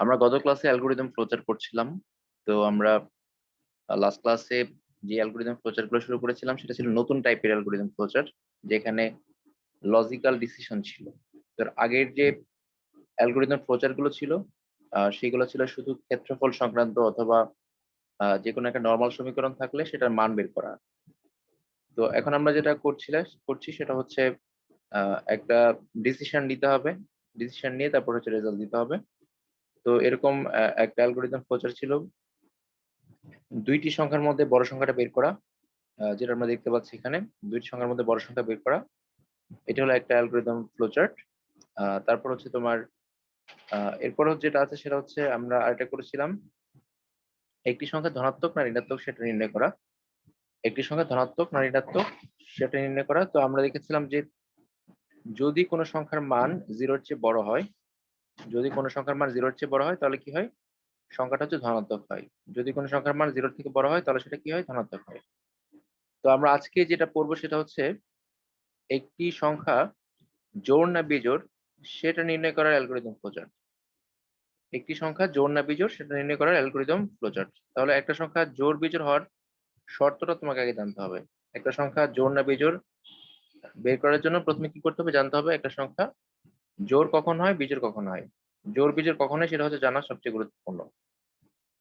আমরা গত ক্লাসে অ্যালগরিদম ফ্লোচার্ট করছিলাম। তো আমরা লাস্ট ক্লাসে যে অ্যালগরিদম ফ্লোচার্ট গুলো শুরু করেছিলাম সেটা ছিল নতুন টাইপের অ্যালগরিদম ফ্লোচার্ট, যেখানে লজিক্যাল ডিসিশন ছিল। তো আগের যে অ্যালগরিদম ফ্লোচার্ট গুলো ছিল সেগুলো ছিল শুধু ক্ষেত্রফল সংক্রান্ত অথবা যে কোনো একটা নর্মাল সমীকরণ থাকলে সেটার মান বের করা। তো এখন আমরা যেটা করছি সেটা হচ্ছে একটা ডিসিশন নিতে হবে, ডিসিশন নিয়ে তারপর হচ্ছে রেজাল্ট দিতে হবে। তো এরকম একটা অ্যালগরিদম ফ্লোচার্ট ছিল, দুইটি সংখ্যার মধ্যে বড় সংখ্যাটা বের করা, যেটা আমরা দেখতে পাচ্ছি এখানে। দুইটি সংখ্যার মধ্যে বড় সংখ্যা বের করা, এটা হলো একটা অ্যালগরিদম ফ্লোচার্ট। তারপর হচ্ছে তোমার এরপর যেটা আছে সেটা হচ্ছে আমরা আরেকটা করেছিলাম, একটি সংখ্যা ধনাত্মক না ঋণাত্মক সেটা নির্ণয় করা। একটি সংখ্যা ধনাত্মক না ঋণাত্মক সেটা নির্ণয় করা। তো আমরা দেখেছিলাম যে যদি কোনো সংখ্যার মান জিরোর চেয়ে বড় হয়, যদি কোনো সংখ্যার মান জিরোর চেয়ে বড় হয় তাহলে কি হয়, সংখ্যাটা হচ্ছে ধনাত্মক হয়। যদি কোনো সংখ্যার মান জিরোর থেকে বড় হয় তাহলে সেটা কি হয়, ধনাত্মক হয়। তো আমরা আজকে যেটা পড়বো সেটা হচ্ছে একটি সংখ্যা জোড় না বিজোড় সেটা নির্ণয় করার অ্যালগরিদম ফ্লোচার্ট। একটি সংখ্যা জোড় না বিজোড় সেটা নির্ণয় করার অ্যালগরিদম ফ্লোচার্ট। তাহলে একটা সংখ্যা জোড় বিজোড় হওয়ার শর্তটা তোমাকে আগে জানতে হবে। একটা সংখ্যা জোড় না বিজোড় বের করার জন্য প্রথমে কি করতে হবে, জানতে হবে একটা সংখ্যা জোড় কখন হয়, বিজোড় কখন হয়। জোড় বিজোড় কখন হয় সেটা হচ্ছে জানা সবচেয়ে গুরুত্বপূর্ণ।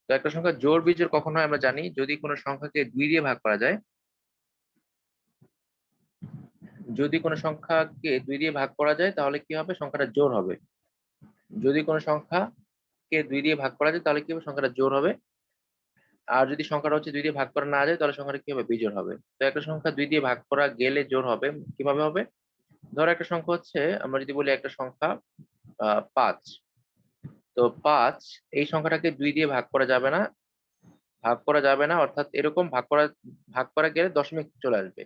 তো একটা সংখ্যা জোড় বিজোড় কখন হয় আমরা জানি, যদি কোনো সংখ্যাকে 2 দিয়ে ভাগ করা যায়। যদি কোনো সংখ্যাকে 2 দিয়ে ভাগ করা যায় তাহলে কি হবে, সংখ্যাটা জোড় হবে। যদি কোনো সংখ্যাকে 2 দিয়ে ভাগ করা যায় তাহলে কি হবে, সংখ্যাটা জোড় হবে। আর যদি সংখ্যাটা হচ্ছে 2 দিয়ে ভাগ করা না যায় তাহলে সংখ্যাটা কি হবে, বিজোড় হবে। তো একটা সংখ্যা 2 দিয়ে ভাগ করা গেলে জোড় হবে। কিভাবে হবে, ধরো একটা সংখ্যা হচ্ছে, আমরা যদি বলি একটা সংখ্যা 5। তো 5 এই সংখ্যাটাকে 2 দিয়ে ভাগ করা যাবে না, ভাগ করা যাবে না অর্থাৎ এরকম ভাগ করা গেলে দশমিক চলে আসবে।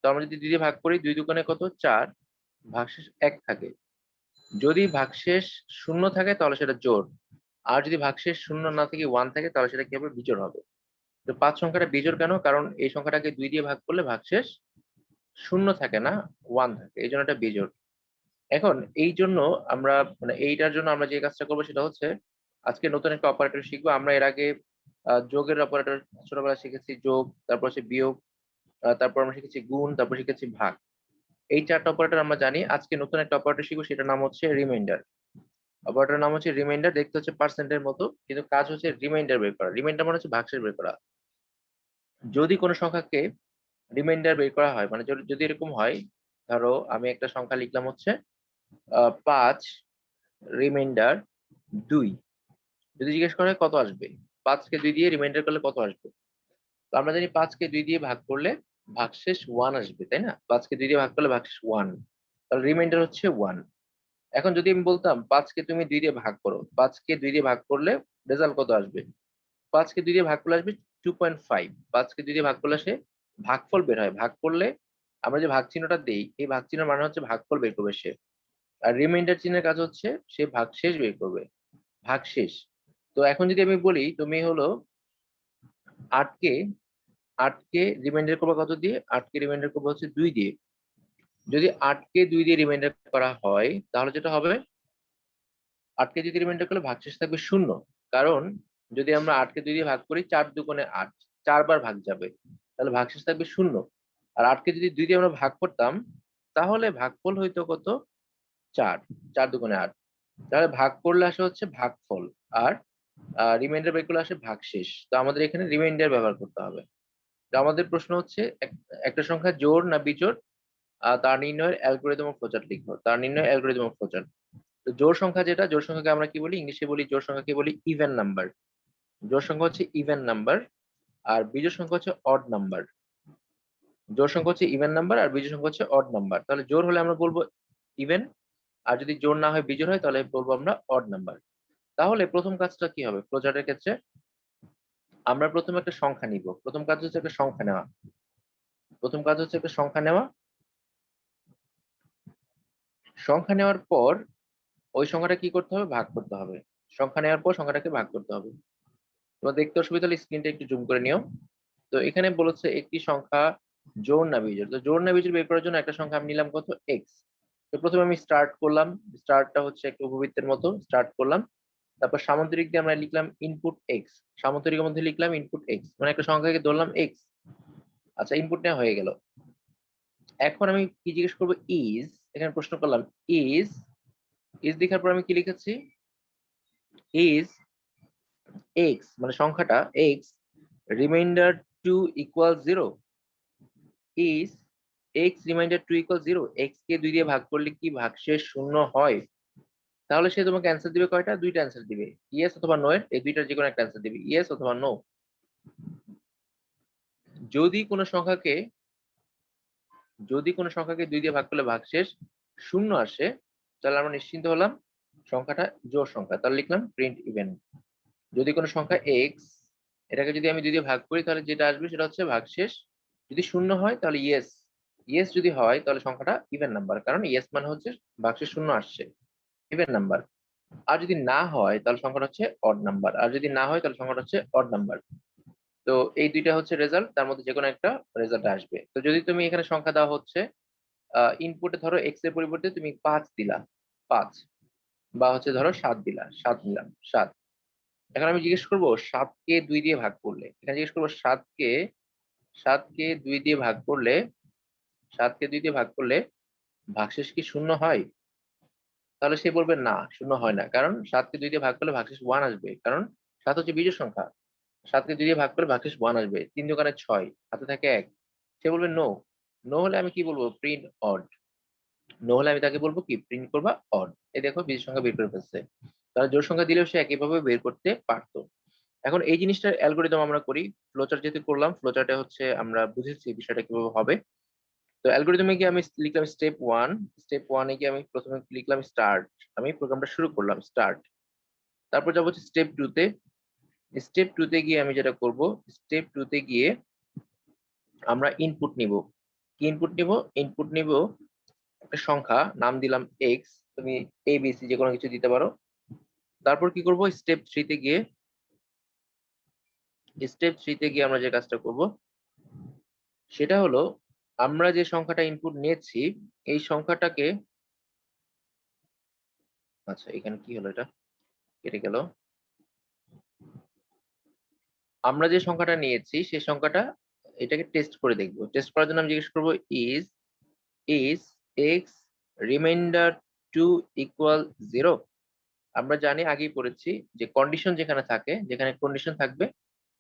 তো আমরা যদি 2 দিয়ে ভাগ করি, 2 দুগুণে কত, 4, ভাগশেষ 1 থাকে। যদি ভাগশেষ শূন্য থাকে তাহলে সেটা জোড়, আর যদি ভাগশেষ শূন্য না থেকে 1 থাকে তাহলে সেটা কি হবে, বিজোড় হবে। তো 5 সংখ্যাটা বিজোড় কেন, কারণ এই সংখ্যাটাকে 2 দিয়ে ভাগ করলে ভাগশেষ শূন্য থাকে না, 1 থাকে, এই জন্য এটা বিজোড়। এখন এই জন্য আমরা মানে এইটার জন্য আমরা যে কাজটা করবো সেটা হচ্ছে আজকে নতুন একটা অপারেটর শিখবো। আমরা এর আগে যোগের অপারেটর ছোটবেলায় শিখেছি, যোগ, তারপর হচ্ছে বিয়োগ, তারপর আমরা শিখেছি গুণ, তারপর শিখেছি ভাগ। এই 4টা অপারেটর আমরা জানি। আজকে নতুন একটা অপারেটর শিখবো, সেটার নাম হচ্ছে রিমাইন্ডার। অপারেটর নাম হচ্ছে রিমাইন্ডার, দেখতে হচ্ছে পার্সেন্টের মতো, কিন্তু কাজ হচ্ছে রিমাইন্ডার বের করা। রিমাইন্ডার মানে হচ্ছে ভাগশেষ বের করা। যদি কোনো সংখ্যাকে রিমাইন্ডার বের করা হয়, মানে যদি এরকম হয়, ধরো আমি একটা সংখ্যা লিখলাম হচ্ছে 5 রিমাইন্ডার 2। যদি জিজ্ঞেস করে কত আসবে, 5 কে 2 দিয়ে রিমাইন্ডার করলে কত আসবে। তো আমরা জানি 5 কে 2 দিয়ে ভাগ করলে ভাগশেষ 1 আসবে, তাই না? 5 কে 2 দিয়ে ভাগ করলে ভাগশেষ 1, তাহলে রিমাইন্ডার হচ্ছে 1। এখন যদি আমি বলতাম 5 কে তুমি 2 দিয়ে ভাগ করো, 5 কে 2 দিয়ে ভাগ করলে রেজাল্ট কত আসবে, 5 কে 2 দিয়ে ভাগ করলে আসবে 2.5। 5 কে 2 দিয়ে ভাগ করলে সে ভাগফল বের হয়। ভাগ করলে আমরা যে ভাগ চিহ্নটা দেই, এই ভাগ চিহ্নের মানে হচ্ছে ভাগফল বের করবে সে। আর রিমাইন্ডার চিহ্নের কাজ হচ্ছে সে ভাগশেষ বের করবে, ভাগশেষ। তো এখন যদি আমি বলি তুমি হলো 8 কে 8 কে রিমাইন্ডার করবে কত দিয়ে, 8 কে রিমাইন্ডার করবে হচ্ছে 2 দিয়ে। যদি 8 কে 2 দিয়ে রিমাইন্ডার করা হয় তাহলে যেটা হবে, 8 কে যদি রিমাইন্ডার করলে ভাগশেষ থাকবে 0। কারণ যদি আমরা 8 কে 2 দিয়ে ভাগ করি, 4 দুগুণে 8, 4 বার ভাগ যাবে, তাহলে ভাগশেষ থাকবে 0। আর 8 কে যদি 2 দিয়ে আমরা ভাগ করতাম তাহলে ভাগফল হইতো কত, 4, 4 দুগুণে 8। তাহলে ভাগ করলে আসে হচ্ছে ভাগফল, আর রিমাইন্ডার বের করলে আসে ভাগশেষ। তো আমাদের এখানে রিমাইন্ডার ব্যবহার করতে হবে। তো আমাদের প্রশ্ন হচ্ছে একটা সংখ্যা জোড় না বিজোড়, তার নির্ণয়ের অ্যালগরিদম অফ ফ্লোচার্ট লিখবো। তার নির্ণয় অ্যালগরিদম অফ ফ্লোচার্ট। তো জোড় সংখ্যা যেটা, জোড় সংখ্যাকে আমরা কি বলি, ইংলিশে বলি জোড় সংখ্যাকে বলি ইভেন নাম্বার। জোড় সংখ্যা হচ্ছে ইভেন নাম্বার, আর বিজোড় সংখ্যা হচ্ছে অড নাম্বার। জোড় সংখ্যা হচ্ছে ইভেন নাম্বার আর বিজোড় সংখ্যা হচ্ছে অড নাম্বার। তাহলে জোড় হলে আমরা বলবো ইভেন, আর যদি জোড় না হয় বিজোড় হয় তাহলে বলবো আমরা অড নাম্বার। তাহলে প্রথম কাজটা কি হবে ফ্লোচার্টের ক্ষেত্রে, আমরা প্রথমে একটা সংখ্যা নিব। প্রথম কাজ হচ্ছে একটা সংখ্যা নেওয়া। প্রথম কাজ হচ্ছে একটা সংখ্যা নেওয়া। সংখ্যা নেওয়ার পর ওই সংখ্যাটা কি করতে হবে, ভাগ করতে হবে। সংখ্যা নেওয়ার পর সংখ্যাটাকে ভাগ করতে হবে। তোমার দেখতে অসুবিধা হলে স্ক্রিনটা একটু জুম করে নিও। তো এখানে বলেছে একটি সংখ্যা জোড় না বিজোড়। তো জোড় না বিজোড় বের করার জন্য একটা সংখ্যা আমি নিলাম কত, এক্স। তো প্রথমে আমি স্টার্ট করলাম, স্টার্টটা হচ্ছে একটা উপবৃত্তের মতো স্টার্ট করলাম। তারপর সামান্তরিক দিয়ে আমরা লিখলাম ইনপুট এক্স, সামান্তরিকের মধ্যে লিখলাম ইনপুট এক্স, মানে একটা সংখ্যাকে ধরলাম এক্স। আচ্ছা, ইনপুট নেওয়া হয়ে গেল। এখন আমি কি জিজ্ঞেস করবো, ইজ, এখানে প্রশ্ন করলাম ইজ, ইজ দেখার পর আমি কি লিখেছি, ইজ এক্স মানে সংখ্যাটা X remainder two equal 0, is x remainder two equal 0, X কে 2 দিয়ে ভাগ করলে কি ভাগশেষ 0 হয়? তাহলে সে তোমাকে অ্যান্সার দিবে কয়টা? দুইটা অ্যান্সার দিবে, ইয়েস অথবা নো এর এই দুইটার যে কোনো একটা অ্যান্সার দিবে, ইয়েস অথবা নো। যদি কোনো সংখ্যাকে 2 দিয়ে ভাগ করলে ভাগশেষ 0 আসে, তাহলে আমরা নিশ্চিন্ত হলাম সংখ্যাটা জোড় সংখ্যা, তাহলে লিখলাম প্রিন্ট ইভেন। যদি কোনো সংখ্যা এক্স, এটাকে যদি আমি 2 দিয়ে ভাগ করি তাহলে যেটা আসবে সেটা হচ্ছে ভাগশেষ, যদি 0 হয় তাহলে ইয়েস, ইয়েস যদি হয় তাহলে সংখ্যাটা ইভেন নাম্বার, কারণ ইয়েস মানে হচ্ছে ভাগশেষ 0 আসছে, ইভেন নাম্বার। আর যদি না হয় তাহলে সংখ্যাটা হচ্ছে অড নাম্বার, আর যদি না হয় তাহলে সংখ্যাটা হচ্ছে অড নাম্বার। তো এই দুইটা হচ্ছে রেজাল্ট, তার মধ্যে যে কোনো একটা রেজাল্ট আসবে। তো যদি তুমি এখানে সংখ্যা দেওয়া হচ্ছে, ইনপুটে ধরো এক্স এর পরিবর্তে তুমি 5 দিলা, 5, বা হচ্ছে ধরো 7 দিলা, 7 দিলাম 7। এখন আমি জিজ্ঞেস করবো 7 কে 2 দিয়ে ভাগ করলে, এখানে জিজ্ঞেস করবো 7 কে 2 দিয়ে ভাগ করলে, 7 কে 2 দিয়ে ভাগ করলে ভাগশেষ কি 0 হয়? তাহলে সে বলবে না, 0 হয় না, কারণ 7 কে 2 দিয়ে ভাগ করলে ভাগশেষ 1 আসবে, কারণ 7 হচ্ছে বিজোড় সংখ্যা। 7 কে 2 দিয়ে ভাগ করলে ভাগশেষ 1 আসবে, 3 দোকানে 6, হাতে থাকে 1। সে বলবে নো, নো হলে আমি কি বলবো, প্রিন্ট অড। নো হলে আমি তাকে বলবো কি, প্রিন্ট করবা অড। এই দেখো বিজোড় সংখ্যা বের করে ফেলছে, তাহলে জোড় সংখ্যা দিলেও সে একইভাবে বের করতে পারতো। এখন এই জিনিসটার অ্যালগরিদম আমরা করি, ফ্লোচার্ট যেহেতু করলাম, ফ্লোচার্টে হচ্ছে আমরা বুঝেছি বিষয়টা কিভাবে হবে। তো অ্যালগরিদমে গিয়ে আমি লিখলাম স্টেপ 1, স্টেপ 1 এ গিয়ে আমি প্রথমে লিখলাম স্টার্ট, আমি প্রোগ্রামটা শুরু করলাম স্টার্ট। তারপর যাবো হচ্ছে স্টেপ 2 তে, স্টেপ 2 তে গিয়ে আমি যেটা করব, স্টেপ 2 তে গিয়ে আমরা ইনপুট নিব। কি ইনপুট নিব? ইনপুট নিব একটা সংখ্যা, নাম দিলাম এক্স, তুমি এ বি সি যে কোনো কিছু দিতে পারো। তারপর কি করব, স্টেপ 3 তে গিয়ে, স্টেপ 3 তে গিয়ে আমরা যে কাজটা করব সেটা হলো, আমরা যে সংখ্যাটা ইনপুট নিয়েছি এই সংখ্যাটাকে, আচ্ছা এখানে কি হলো, এটা কেটে গেল। আমরা যে সংখ্যাটা নিয়েছি সেই সংখ্যাটা, এটাকে টেস্ট করে দেখব। টেস্ট করার জন্য আমি জিজ্ঞেস করব is, is x remainder two equal 0। আমরা জানি, আগেই পড়েছি যে কন্ডিশন যেখানে থাকে, যেখানে কন্ডিশন থাকবে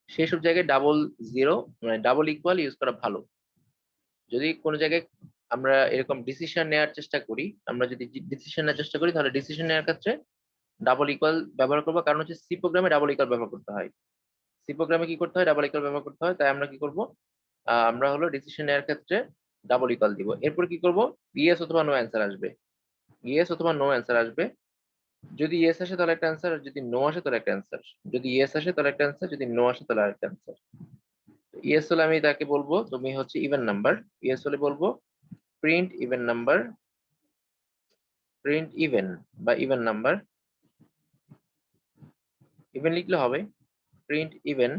সেই সব জায়গায় ডাবল জিরো মানে ডাবল ইকুয়াল ইউজ করা ভালো। যদি কোনো জায়গায় আমরা এরকম ডিসিশন নেওয়ার চেষ্টা করি, আমরা যদি ডিসিশন নেওয়ার চেষ্টা করি তাহলে ডিসিশন নেওয়ার ক্ষেত্রে ডাবল ইকুয়াল ব্যবহার করবো, কারণ হচ্ছে সি প্রোগ্রামে ডাবল ইকুয়াল ব্যবহার করতে হয়। সি প্রোগ্রামে কি করতে হয়, ডাবল ইকুয়াল ব্যবহার করতে হয়। তাই আমরা কি করব, আমরা হলো ডিসিশন নেওয়ার ক্ষেত্রে ডাবল ইকুয়াল দিব। এরপর কি করব, ইয়েস অথবা নো অ্যান্সার আসবে, ইয়েস অথবা নো অ্যান্সার আসবে। যদি ইয়েস আসে তাহলে একটা অ্যান্সার, যদি নো আসে তাহলে একটা অ্যান্সার, যদি ইয়েস আসে তাহলে একটা অ্যান্সার, যদি নো আসে তাহলে আরেকটা অ্যান্সার। ইয়েস হলে আমি তাকে বলবো তুমি হচ্ছে ইভেন নাম্বার, ইয়েস হলে বলবো print even number, print even বা ইভেন নাম্বার, ইভেন লিখলে হবে, প্রিন্ট ইভেন।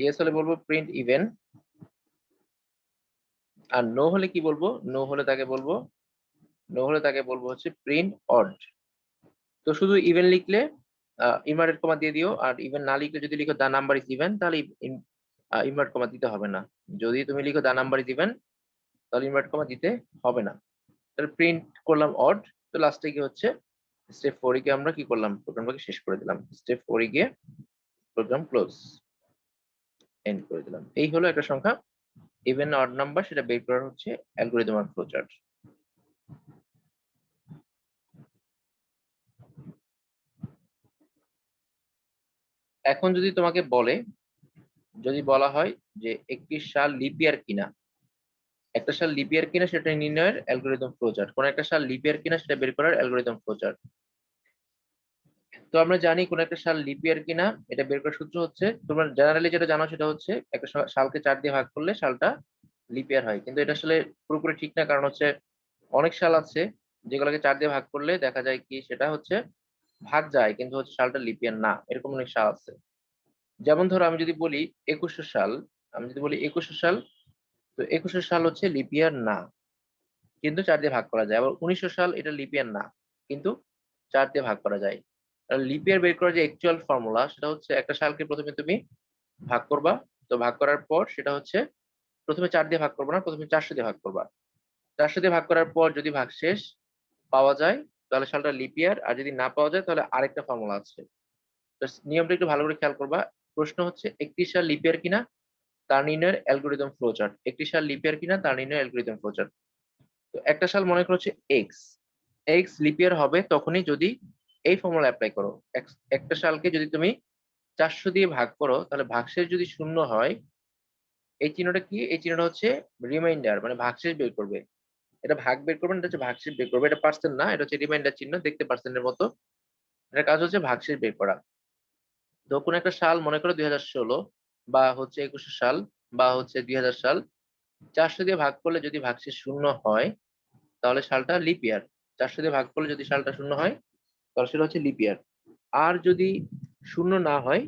ইয়েস হলে বলবো প্রিন্ট ইভেন, আর নো হলে কি বলবো, নো হলে তাকে বলবো, নো হলে তাকে বলবো হচ্ছে প্রিন্ট অড। তো শুধু ইভেন লিখলে ইনভার্টেড কমা দিয়ে দিও, আর ইভেন না লিখলে যদি লিখো দা নাম্বার ইজ ইভেন তাহলে ইনভার্ট কমা দিতে হবে না। যদি তুমি লিখো দা নাম্বার ইজ ইভেন তাহলে ইনভার্ট কমা দিতে হবে না। তাহলে প্রিন্ট করলাম অড। তো লাস্টে কি হচ্ছে, স্টেপ 4 এ গিয়ে আমরা কি করলাম, প্রোগ্রামটাকে শেষ করে দিলাম। স্টেপ 4 এ গিয়ে প্রোগ্রাম ক্লোজ, এন্ড করে দিলাম। এই হলো একটা সংখ্যা ইভেন অড নাম্বার, সেটা বের করা হচ্ছে অ্যালগরিদম আর ফ্লোচার্ট। এখন যদি তোমাকে বলে, যদি বলা হয় যে একটি সাল লিপ ইয়ার কিনা, একটা সাল লিপ ইয়ার কিনা সেটা নির্ণয়ের অ্যালগরিদম ফ্লোচার্ট, কোন একটা সাল লিপ ইয়ার কিনা সেটা বের করার অ্যালগরিদম ফ্লোচার্ট। তো আমরা জানি কোন একটা সাল লিপ ইয়ার কিনা, এটা বের করার সূত্র হচ্ছে, তোমরা জেনারেলি যেটা জানো সেটা হচ্ছে একটা সালকে 4 দিয়ে ভাগ করলে সালটা লিপ ইয়ার হয়, কিন্তু এটা আসলে পুরোপুরি ঠিক না। কারণ হচ্ছে অনেক সাল আছে যেগুলোকে 4 দিয়ে ভাগ করলে দেখা যায় কি সেটা হচ্ছে ভাগ যায়, কিন্তু হচ্ছে সালটা লিপ ইয়ার না, এরকম অনেক সাল আছে। যেমন ধরো আমি যদি বলি 2100 সাল, আমি যদি বলি 2100 সাল, তো 2100 সাল হচ্ছে লিপ ইয়ার না, কিন্তু 4 দিয়ে ভাগ করা যায়। আবার 1900 সাল, এটা লিপ ইয়ার না, কিন্তু 4 দিয়ে ভাগ করা যায়। লিপ ইয়ার বের করার যে অ্যাকচুয়াল ফর্মুলা সেটা হচ্ছে একটা সালকে প্রথমে তুমি ভাগ করবা। তো ভাগ করার পর সেটা হচ্ছে প্রথমে 4 দিয়ে ভাগ করবা না, প্রথমে 400 দিয়ে ভাগ করবা। 400 দিয়ে ভাগ করার পর যদি ভাগশেষ পাওয়া যায় তাহলে সালটা লিপ ইয়ার, আর যদি না পাওয়া যায় তাহলে আরেকটা ফর্মুলা আছে। জাস্ট নিয়মটা একটু ভালো করে খেয়াল করবা। প্রশ্ন হচ্ছে একটি সাল লিপ ইয়ার কিনা তার নির্ণয়ের অ্যালগরিদম ফ্লোচার্ট। একটি সাল লিপ ইয়ার কিনা তার নির্ণয়ের অ্যালগরিদম ফ্লোচার্ট। তো একটা সাল মনে করো হচ্ছে এক্স। এক্স লিপ ইয়ার হবে তখনই যদি এই ফর্মুলা অ্যাপ্লাই করো। একটা সালকে যদি তুমি 400 দিয়ে ভাগ করো তাহলে ভাগশেষ যদি শূন্য হয়, এই চিহ্নটা কি? এই চিহ্নটা হচ্ছে রিমাইন্ডার, মানে ভাগশেষ বের করবে। এটা ভাগ বের করবে না, এটা হচ্ছে ভাগশেষ বের করবে। এটা পার্সেন্ট না, এটা হচ্ছে রিমাইন্ডার চিহ্ন, দেখতে পার্সেন্টের মতো। এটার কাজ হচ্ছে ভাগশেষ বের করা। তো কোন একটা সাল মনে করো 2016 বা হচ্ছে 21 সাল বা হচ্ছে 2000 সাল, 400 দিয়ে ভাগ করলে যদি ভাগশেষ শূন্য হয় তাহলে সালটা লিপ ইয়ার। 400 দিয়ে ভাগ করলে যদি সালটা শূন্য হয় তাহলে সেটা হচ্ছে লিপ ইয়ার। আর যদি শূন্য না হয়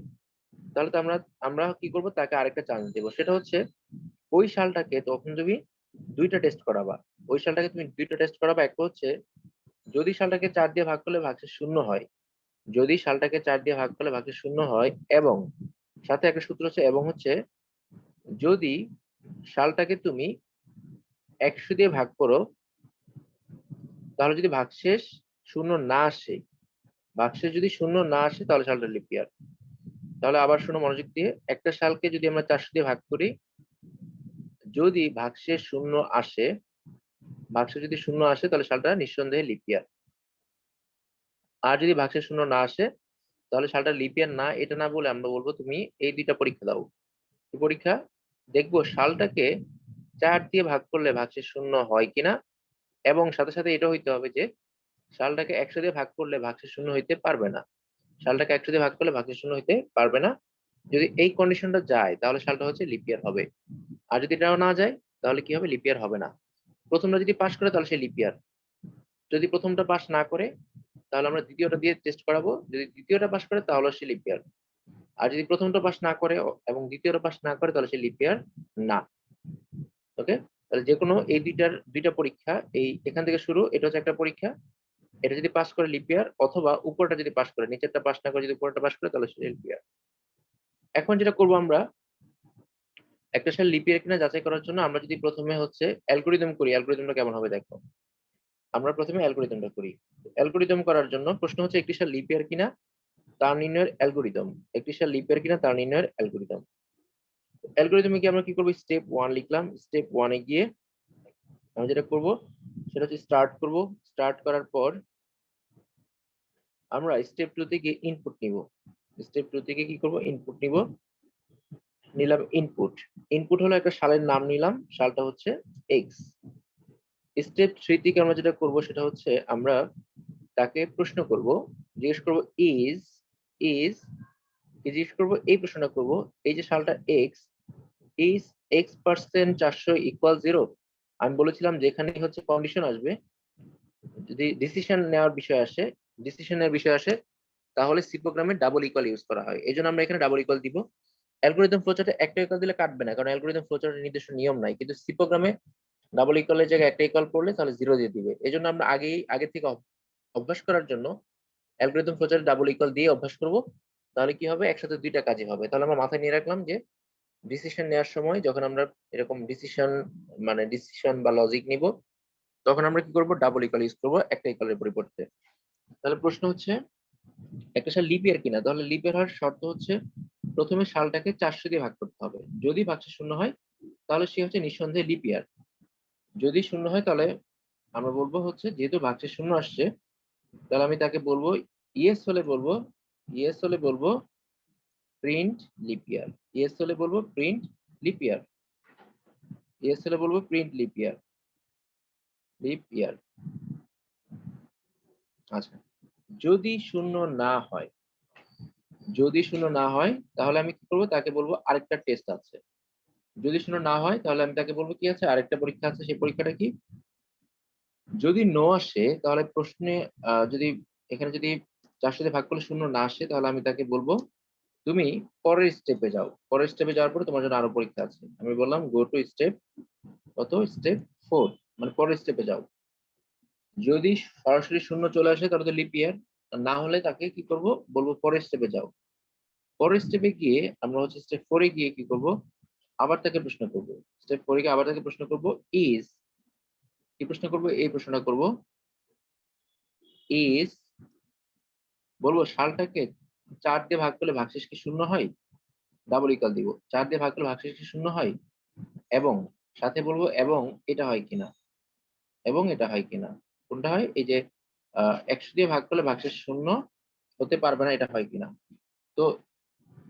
তাহলে তো আমরা আমরা কি করব, তাকে আরেকটা চান্স দেবো। সেটা হচ্ছে ওই সালটাকে তখন তুমি দুইটা টেস্ট করাবা। ওই সালটাকে তুমি দুইটা টেস্ট করাবা। একটা হচ্ছে যদি সালটাকে 4 দিয়ে ভাগ করলে ভাগশেষ শূন্য হয়, যদি সালটাকে 4 দিয়ে ভাগ করলে ভাগশেষ শূন্য হয়, এবং সাথে একটা সূত্র হচ্ছে এবং হচ্ছে যদি সালটাকে তুমি 100 দিয়ে ভাগ করো তাহলে যদি ভাগশেষ শূন্য না আসে, ভাগশেষ যদি শূন্য না আসে তাহলে সালটা লিপ ইয়ার। তাহলে আবার শোনো মনোযোগ দিয়ে, একটা সালকে যদি আমরা 400 দিয়ে ভাগ করি, যদি ভাগশেষ শূন্য আসে, ভাগশেষ যদি শূন্য আসে তাহলে সালটা নিঃসন্দেহে লিপ ইয়ার। আর যদি ভাগশেষ শূন্য না আসে তাহলে সালটা লিপ ইয়ার না। এটা না বলে আমরা বলবো তুমি এই দুইটা পরীক্ষা দাও। কি পরীক্ষা? দেখবো সালটাকে 4 দিয়ে ভাগ করলে ভাগশেষ শূন্য হয় কিনা, এবং সাথে সাথে এটা হইতে হবে যে সালটাকে 100 দিয়ে ভাগ করলে ভাগশেষ শূন্য হইতে পারবে না। সালটাকে 100 দিয়ে ভাগ করলে ভাগশেষ শূন্য হইতে পারবে না। যদি এই কন্ডিশনটা যায় তাহলে সালটা হচ্ছে লিপ ইয়ার হবে। আর যদি এটাও না যায় তাহলে কি হবে? লিপ ইয়ার হবে না। প্রথমটা যদি পাস করে তাহলে সে লিপ ইয়ার। যদি প্রথমটা পাস না করে তাহলে আমরা দ্বিতীয়টা দিয়ে টেস্ট করাবো। যদি দ্বিতীয়টা পাস করে তাহলে সে লিপ ইয়ার। আর যদি প্রথমটা পাস না করে এবং দ্বিতীয়টা পাস না করে তাহলে সে লিপ ইয়ার না। ওকে? তাহলে যে কোনো এই দুইটা পরীক্ষা, এই এখান থেকে শুরু, এটা হচ্ছে একটা পরীক্ষা। এটা যদি পাস করে লিপ ইয়ার, অথবা উপরটা যদি পাস করে, নিচেরটা পাস না করে যদি উপরটা পাস করে তাহলে সে লিপ ইয়ার। এখন যেটা করবো আমরা, একটা সাল লিপ ইয়ার কিনা যাচাই করার জন্য আমরা যদি প্রথমে হচ্ছে অ্যালগরিদম করি, অ্যালগরিদমটা কেমন হবে দেখো। আমরা প্রথমে অ্যালগরিদমটা করি। অ্যালগরিদম করার জন্য প্রশ্ন হচ্ছে একটি সাল লিপ ইয়ার কিনা তার নির্ণয়ের অ্যালগরিদম। একটি সাল লিপ ইয়ার কিনা তার নির্ণয়ের অ্যালগরিদম। অ্যালগরিদমে কি আমরা কি করব? স্টেপ 1 লিখলাম। স্টেপ 1 এ গিয়ে আমরা যেটা করব সেটা হচ্ছে স্টার্ট করব। স্টার্ট করার পর আমরা স্টেপ 2 থেকে ইনপুট নিব। স্টেপ 2 থেকে কি করব? ইনপুট নিব। নিলাম ইনপুট। ইনপুট হলো একটা সালের নাম নিলাম, সালটা হচ্ছে এক্স। স্টেপ 3 থেকে আমরা যেটা করব সেটা হচ্ছে আমরা তাকে প্রশ্ন করব, জিজ্ঞেস করব ইজ ইজ জিজ্ঞেস করব, এই প্রশ্নটা করব, এই যে সালটা এক্স, ইজ x% 400 ইকুয়াল 0। আমি বলেছিলাম যেখানে হচ্ছে কন্ডিশন আসবে, যদি ডিসিশন নেওয়ার বিষয় আসে, ডিসিশনের বিষয় আসে, তাহলে সি প্রোগ্রামে ডাবল ইকুয়াল ইউজ করা হয়। এই জন্য আমরা এখানে ডাবল ইকুয়াল দিব। অ্যালগরিদম ফ্লোচার্টে একটা ইকুয়াল দিলে কাটবে না, কারণ অ্যালগরিদম ফ্লোচার্টের নির্দিষ্ট নিয়ম নাই। কিন্তু সি প্রোগ্রামে ডাবল ইকুয়ালের জায়গায় একটা ইকুয়াল পড়লে তাহলে 0 দিয়ে দিবে। এই জন্য আমরা আগে থেকে অভ্যাস করার জন্য অ্যালগরিদম ফ্লোচার্টে ডাবল ইকুয়াল দিয়ে অভ্যাস করব। তাহলে কি হবে? একসাথে দুইটা কাজই হবে। তাহলে আমরা মাথায় নিয়ে রাখলাম যে ডিসিশন নেওয়ার সময় যখন আমরা এরকম ডিসিশন বা লজিক নিব, তখন আমরা কি করব? ডাবল ইকুয়াল ইউজ করব একটা ইকুয়ালের পরিবর্তে। তাহলে প্রশ্ন হচ্ছে একটা সাল লিপ ইয়ার কিনা। তাহলে লিপ ইয়ার হওয়ার শর্ত হচ্ছে প্রথমে সালটাকে 400 দিয়ে ভাগ করতে হবে। যদি ভাগশেষ শূন্য হয় তাহলে সে হচ্ছে নিঃসন্দেহে লিপ ইয়ার। যদি শূন্য হয় তাহলে আমরা বলবো হচ্ছে যেহেতু ভাগশেষ শূন্য আসছে, তাহলে আমি তাকে বলবো ইয়েস হলে বলবো প্রিন্ট লিপ ইয়ার। ইয়েস হলে বলবো প্রিন্ট লিপ ইয়ার। ইয়েস হলে বলবো প্রিন্ট লিপ ইয়ার। লিপ ইয়ার। আচ্ছা, যদি শূন্য না হয়, যদি শূন্য না হয় তাহলে আমি কি করবো? তাকে বলবো আরেকটা টেস্ট আছে। যদি শূন্য না হয় তাহলে আমি তাকে বলবো কি আছে, আরেকটা পরীক্ষা আছে। সেই পরীক্ষাটা কি? যদি নো আসে তাহলে প্রশ্নে যদি এখানে যদি 400 দিয়ে ভাগ করলে শূন্য না আসে তাহলে আমি তাকে বলবো তুমি পরের স্টেপে যাও। পরের স্টেপে যাওয়ার পরে তোমার জন্য আরো পরীক্ষা আছে। আমি বললাম গো টু স্টেপ স্টেপ 4, মানে পরের স্টেপে যাও। যদি সরাসরি শূন্য চলে আসে তাহলে তো লিপ ইয়ার। না হলে তাকে কি করব, বলবো পরের স্টেপে যাও। পরের স্টেপে গিয়ে আমরা হচ্ছে স্টেপ 4 এ গিয়ে কি করব, আবার তাকে প্রশ্ন করব। স্টেপ 4 এ গিয়ে আবার তাকে প্রশ্ন করব, ইজ, কি প্রশ্ন করব, এই প্রশ্নটা করব, ইজ, বলবো সালটাকে 4 দিয়ে ভাগ করলে ভাগশেষ কি শূন্য হয়? ডাবল ইকুয়াল দিব, 4 দিয়ে ভাগ করলে ভাগশেষ কি শূন্য হয়? এবং সাথে বলবো এবং এটা হয় কিনা, এবং এটা হয় কিনা। কোনটা হয়? এই যে 100 দিয়ে ভাগ করলে ভাগশেষ শূন্য হতে পারবে না, এটা হয় কিনা। তো